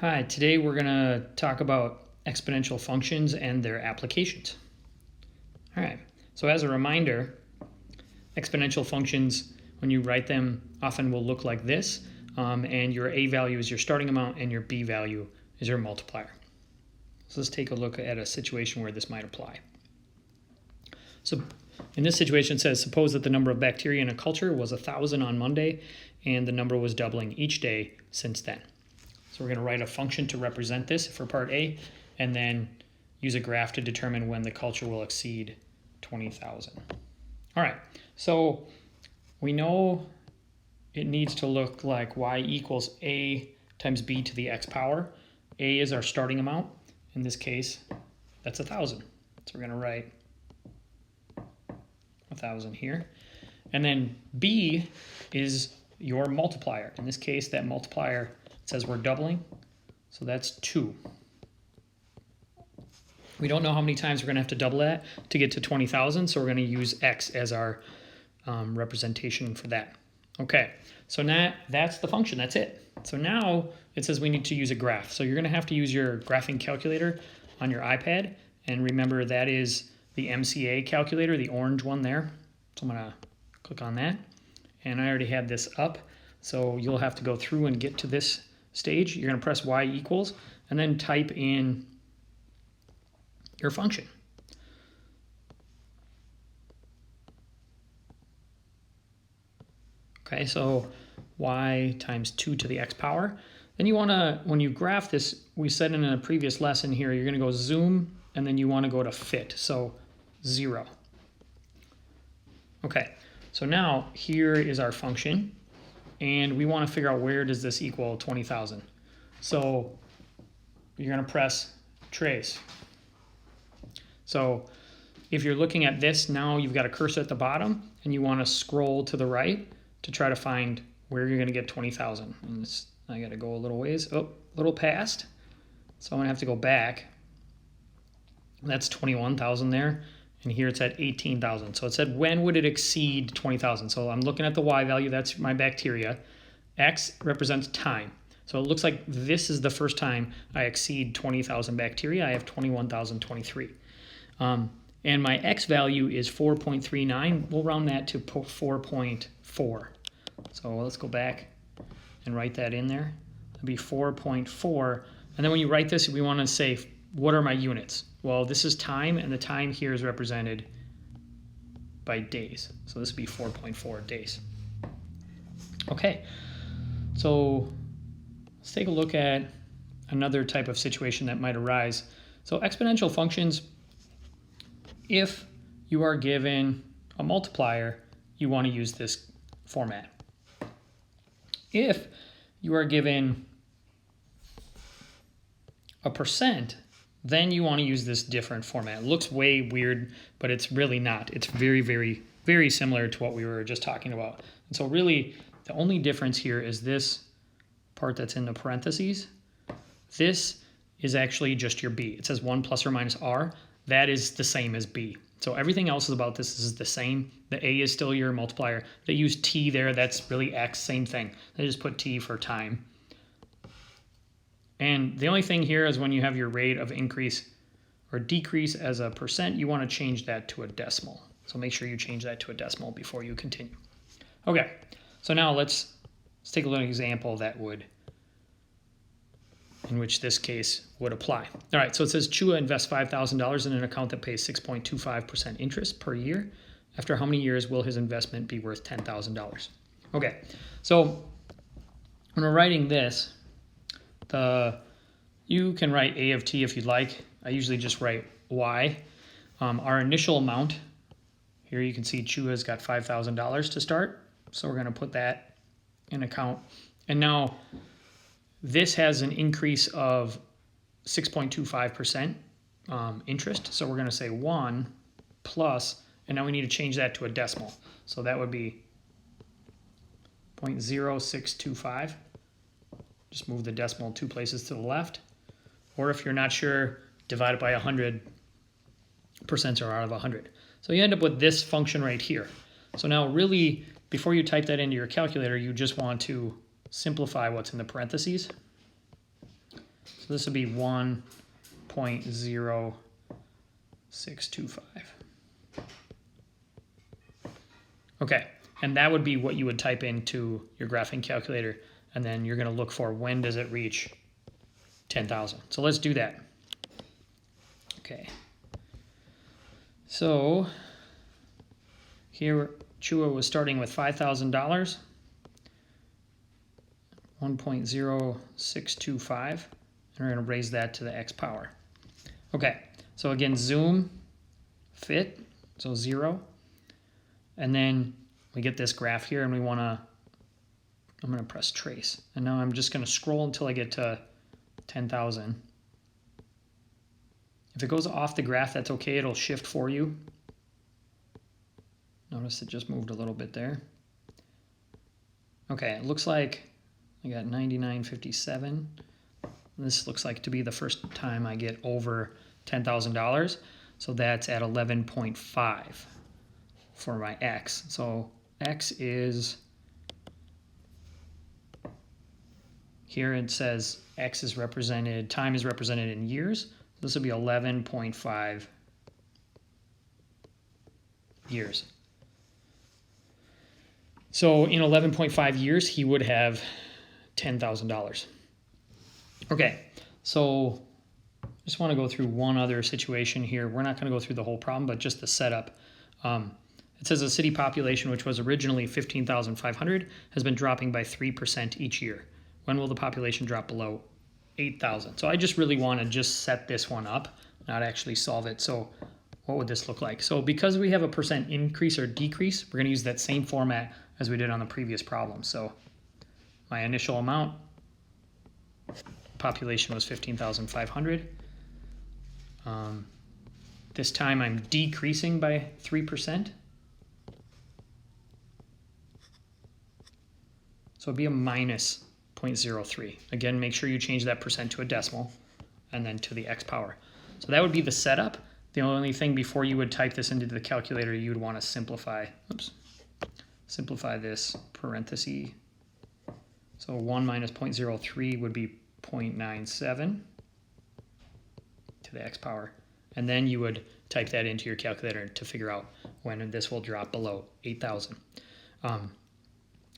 Hi, today we're going to talk about exponential functions and their applications. All right, so as a reminder, exponential functions, when you write them, often will look like this, and your A value is your starting amount and your B value is your multiplier. So let's take a look at a situation where this might apply. So in this situation, it says, suppose that the number of bacteria in a culture was 1,000 on Monday, and the number was doubling each day since then. So we're going to write a function to represent this for part A, and then use a graph to determine when the culture will exceed 20,000. All right, so we know it needs to look like y equals a times b to the x power. A is our starting amount. In this case, that's 1,000. So we're going to write 1,000 here. And then b is your multiplier. In this case, that multiplier says we're doubling, so that's 2. We don't know how many times we're going to have to double that to get to 20,000, so we're going to use x as our representation for that. Okay, so now that's the function, that's it. So now it says we need to use a graph. So you're going to have to use your graphing calculator on your iPad, and remember that is the MCA calculator, the orange one there. So I'm going to click on that, and I already had this up, so you'll have to go through and get to this stage. You're going to press y equals and then type in your function. Okay, so y times 2 to the x power. Then you want to, when you graph this, we said in a previous lesson here, you're going to go zoom and then you want to go to fit, so 0. Okay, so now here is our function, and we want to figure out where does this equal 20,000. So you're going to press trace. So if you're looking at this, now you've got a cursor at the bottom, and you want to scroll to the right to try to find where you're going to get 20,000. And I got to go a little ways, a little past. So I'm going to have to go back. That's 21,000 there. And here it's at 18,000. So it said, when would it exceed 20,000? So I'm looking at the y value, that's my bacteria. X represents time. So it looks like this is the first time I exceed 20,000 bacteria. I have 21,023. And my x value is 4.39. We'll round that to 4.4. So let's go back and write that in there. It'll be 4.4. And then when you write this, we want to say, what are my units? Well, this is time, and the time here is represented by days. So this would be 4.4 days. Okay, so let's take a look at another type of situation that might arise. So exponential functions, if you are given a multiplier, you want to use this format. If you are given a percent, then you want to use this different format. It looks way weird, but it's really not. It's very, very, very similar to what we were just talking about. And so really, the only difference here is this part that's in the parentheses. This is actually just your b. It says 1 plus or minus r. That is the same as b. So everything else about this is the same. The a is still your multiplier. They use t there. That's really x, same thing. They just put t for time. And the only thing here is when you have your rate of increase or decrease as a percent, you want to change that to a decimal. So make sure you change that to a decimal before you continue. Okay, so now let's take a look at an example that would, in which this case would apply. All right, so it says Chua invests $5,000 in an account that pays 6.25% interest per year. After how many years will his investment be worth $10,000? Okay, so when we're writing this, you can write A of t if you'd like. I usually just write y. Our initial amount, here you can see Chua's got $5,000 to start. So we're going to put that in account. And now this has an increase of 6.25% interest. So we're going to say 1 plus, and now we need to change that to a decimal. So that would be 0.0625. Just move the decimal 2 places to the left. Or if you're not sure, divide it by 100. Percents are out of 100. So you end up with this function right here. So now really, before you type that into your calculator, you just want to simplify what's in the parentheses. this would be 1.0625. Okay, and that would be what you would type into your graphing calculator, and then you're going to look for when does it reach 10,000. So let's do that. Okay. So here Chua was starting with $5,000, 1.0625, and we're going to raise that to the x power. Okay, so again, zoom, fit, so 0. And then we get this graph here, and I'm going to press trace. And now I'm just going to scroll until I get to 10,000. If it goes off the graph, that's okay. It'll shift for you. Notice it just moved a little bit there. Okay, it looks like I got 99.57. This looks like to be the first time I get over $10,000. So that's at 11.5 for my X. So X is, here it says X is represented, time is represented in years. This would be 11.5 years. So in 11.5 years, he would have $10,000. Okay, so just want to go through one other situation here. We're not going to go through the whole problem, but just the setup. It says the city population, which was originally 15,500, has been dropping by 3% each year. When will the population drop below 8,000? So I just really want to just set this one up, not actually solve it. So what would this look like? So because we have a percent increase or decrease, we're going to use that same format as we did on the previous problem. So my initial amount, population was 15,500. This time I'm decreasing by 3%. So it'd be a minus 0.03. Again, make sure you change that percent to a decimal and then to the x power. So that would be the setup. The only thing before you would type this into the calculator, you would want to simplify this parenthesis. So 1 minus 0.03 would be 0.97 to the x power. And then you would type that into your calculator to figure out when this will drop below 8,000. And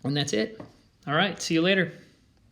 that's it. All right, see you later.